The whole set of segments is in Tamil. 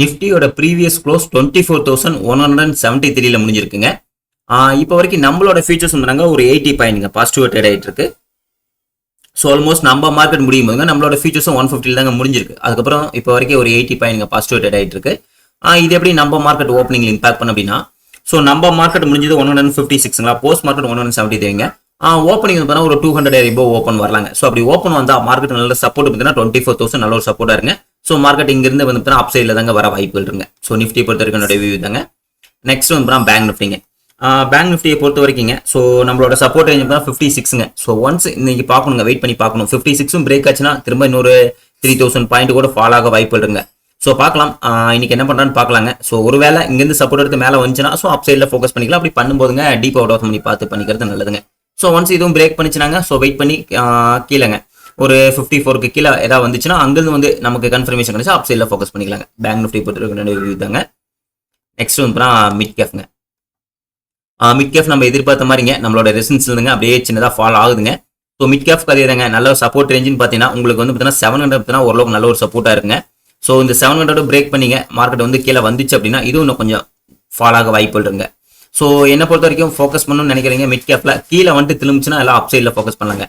நிஃப்டியோட ப்ரீவியஸ் க்ளோஸ் 24,173ல முடிஞ்சிருக்குங்க. இப்போ வரைக்கும் நம்மளோட ஃபியூச்சர்ஸ் வந்துறாங்க ஒரு 80 பாயிண்ட்ங்க பாசிட்டிவ் ட்ரேட் ஆகிட்டு இருக்கு. ஸோ ஆல்மோஸ்ட் நம்ம மார்க்கெட் முடியும் போதுங்க நம்மளோட ஃபியூச்சர்ஸும் 150 தாங்க முடிஞ்சிருக்கு. அதுக்கப்புறம் இப்போ வரைக்கும் ஒரு 80 பாயிண்ட்ங்க பாசிட்டிவ் ட்ரேட் ஆகிட்டு இருக்கு. இது எப்படி நம்ம மார்க்கெட் ஓப்பனிங்ல இம்பாக்ட் பண்ண அப்படின்னா, ஸோ நம்ம மார்க்கெட் முடிஞ்சது 156ங்களா, போஸ்ட் மார்க்கெட் 173ங்க. ஓப்பனிங் வந்து ஒரு 200 எபோவ் ஓப்பன் வரலாங்க. ஸோ அப்படி ஓப்பன் வந்தால் மார்க்கெட் நல்ல சப்போர்ட் பார்த்தீங்கன்னா 24,000 நல்ல ஒரு சப்போர்ட்டா இருங்க. ஸோ மார்க்கெட் இங்கிருந்து வந்து பார்த்தீங்கன்னா அப் சைடில் தாங்க வர வாய்ப்புகள் இருங்க. ஸோ நிஃப்டி பொறுத்த வரைக்கும் என்னோட வியூ தாங்க. நெக்ஸ்ட் வந்து பேங்க் நிஃப்டிங்க. பேங்க் நிஃப்டியை பொறுத்த வரைக்குங்க, ஸோ நம்மளோட சப்போர்ட் ரேஞ்ச் தான் 56ங்க. ஸோ ஒன்ஸ் இன்னைக்கு பார்க்கணுங்க, வெயிட் பண்ணி பார்க்கணும். 56ம் பிரேக் ஆச்சுன்னா திரும்ப இன்னொரு 3000 பாயிண்ட் கூட ஃபால் ஆக வாய்ப்புகள் இருங்க. ஸோ பார்க்கலாம் இன்னைக்கு என்ன பண்ணுறான்னு பார்க்கலாங்க. ஸோ ஒருவேளை இங்கேருந்து சப்போர்ட் எடுத்து மேலே வந்துச்சுன்னா ஸோ அப் சைடில் ஃபோக்கஸ் பண்ணிக்கலாம். அப்படி பண்ணும்போதுங்க டீப் அவுட் ஆஃப் பண்ணி பார்த்து பண்ணிக்கிறது நல்லதுங்க. ஸோ ஒன்ஸ் இதுவும் பிரேக் பண்ணிச்சுனாங்க, ஸோ வெயிட் பண்ணி கீழேங்க ஒரு 54க்கு கீழே ஏதாவது வந்துச்சுன்னா அங்கிருந்து வந்து நமக்கு கன்ஃபர்மேஷன் கிடைச்சா அப் சைடில் ஃபோக்கஸ் பண்ணிக்கலாங்க. பேங்க் நிஃப்டி பொறுத்த தாங்க. நெக்ஸ்ட் வந்து மிட் கேஃப்ங்க. மிட் கேஃப் நம்ம எதிர்பார்த்த மாதிரிங்க நம்மளோட ரெசன்ஸ் இருந்துங்க அப்படியே சின்னதாக ஃபால் ஆகுதுங்க. ஸோ மிட் கேஃப் கதையை தாங்க நல்ல சப்போர்ட் ரேஞ்சுன்னு பார்த்தீங்கன்னா உங்களுக்கு வந்து பார்த்தீங்கன்னா 700 பார்த்தீங்கன்னா ஓரளவுக்கு நல்ல ஒரு சப்போர்ட்டாக இருக்குங்க. ஸோ இந்த 700 பிரேக் பண்ணிங்க மார்க்கெட் வந்து கீழே வந்துச்சு அப்படின்னா இதுவும் இன்னும் கொஞ்சம் ஃபால் ஆக வாய்ப்புகள் இருங்க. ஸோ என்னை பொறுத்த வரைக்கும் ஃபோக்கஸ் பண்ணணும்னு நினைக்கிறீங்க மிட் கேஃப்ல கீழே வந்துட்டு திரும்பிச்சுன்னா எல்லாம் அப் சைடில் ஃபோக்கஸ் பண்ணலாங்க.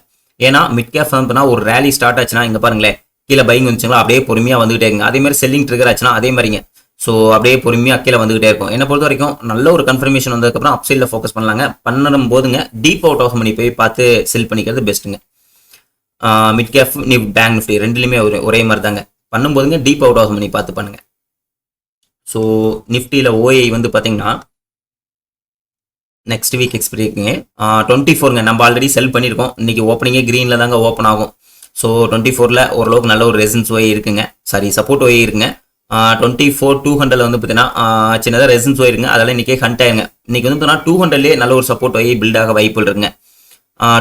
ஏன்னா மிட் கேஃப் வந்து ஒரு ரேலி ஸ்டார்ட் ஆச்சுன்னா இங்கே பாருங்களேன் கீழே பைங் வந்துச்சுங்களா அப்படியே பொறுமையாக வந்துகிட்டே இருக்குங்க. அதே மாதிரி செல்லிங் ட்ரிகர் ஆச்சுன்னா அதே மாதிரிங்க. ஸோ அப்படியே பொறுமையாக கீழே வந்துகிட்டே இருக்கும். என்னை பொறுத்த வரைக்கும் நல்ல ஒரு கன்ஃபர்மேஷன் வந்ததுக்கப்புறம் அப் சைடில் ஃபோக்கஸ் பண்ணலாங்க. பண்ணும் போதுங்க டீப் அவுட் ஆஃப் பண்ணி போய் பார்த்து செல் பண்ணிக்கிறது பெஸ்ட்டுங்க. மிட் கேஃப் பேங்க் நிஃப்டி ரெண்டுலையுமே ஒரே மாதிரி தாங்க. பண்ணும்போதுங்க டீப் அவுட் ஆஃப் பண்ணி பார்த்து பண்ணுங்க. ஸோ நிஃப்டியில் ஓஐ வந்து பார்த்தீங்கன்னா நெக்ஸ்ட் வீக் எக்ஸ்பிரி இருக்குங்க. 24ங்க நம்ம ஆல்ரெடி செல் பண்ணியிருக்கோம். இன்னைக்கு ஓப்பனிங்கே க்ரீனில் தாங்க ஓப்பன் ஆகும். ஸோ 24ல் ஓரளவுக்கு நல்ல ஒரு ரெசன்ஸ் ஓஐ இருக்குங்க. சாரி சப்போர்ட் ஓஐ இருக்குங்க. 24,200 வந்து பார்த்தீங்கன்னா சின்னதாக ரெசன்ஸ் ஓயிருங்க. அதெல்லாம் இன்றைக்கே ஹண்ட் ஆயிருங்க. இன்றைக்கி வந்து பார்த்தீங்கன்னா 200லேயே நல்ல ஒரு சப்போர்ட் ஓய் பில்ட் ஆக வாய்ப்புகள் இருக்குங்க.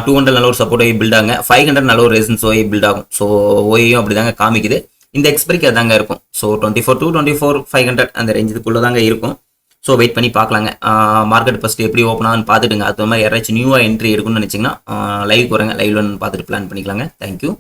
200 நல்ல ஒரு சப்போர்ட் ஓய் பில்ட் ஆகுங்க. 500 நல்ல ஒரு ரெசன்ஸ் ஓய் பில்ட் ஆகும். ஸோ ஓயும் அப்படி தாங்க காமிக்குது. இந்த எக்ஸ்பிரிக்கு அதாங்க இருக்கும். ஸோ 24 to 24,500 அந்த ரேஞ்சுக்குள்ளே தாங்க இருக்கும். ஸோ வெயிட் பண்ணி பார்க்கலாங்க. மார்க்கெட் ஃபஸ்ட்டு எப்படி ஓப்பன் ஆகுன்னு பார்த்துட்டுங்க. அது மாதிரி யாராச்சும் நியூவாக என்ட்ரி எடுக்கணும்னு நினச்சிங்கன்னா லைவ் போகிறேங்க. லைவ்ல பார்த்துட்டு பிளான் பண்ணிக்கலாங்க. தேங்க்யூ.